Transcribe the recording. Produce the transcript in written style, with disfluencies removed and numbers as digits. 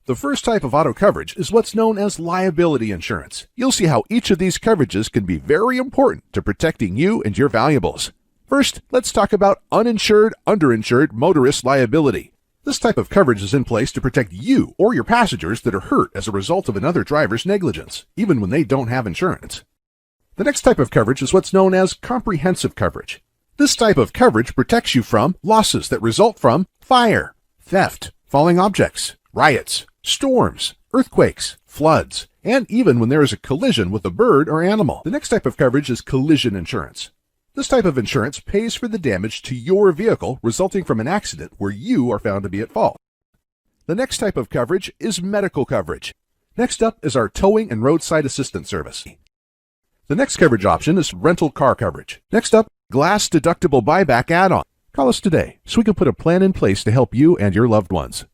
The first type of auto coverage is what's known as liability insurance. You'll see how each of these coverages can be very important to protecting you and your valuables. First, let's talk about uninsured, underinsured motorist liability. This type of coverage is in place to protect you or your passengers that are hurt as a result of another driver's negligence, even when they don't have insurance. The next type of coverage is what's known as comprehensive coverage. This type of coverage protects you from losses that result from fire, theft, falling objects, riots, storms, earthquakes, floods, and even when there is a collision with a bird or animal. The next type of coverage is collision insurance. This type of insurance pays for the damage to your vehicle resulting from an accident where you are found to be at fault. The next type of coverage is medical coverage. Next up is our towing and roadside assistance service. The next coverage option is rental car coverage. Next up, glass deductible buyback add-on. Call us today so we can put a plan in place to help you and your loved ones.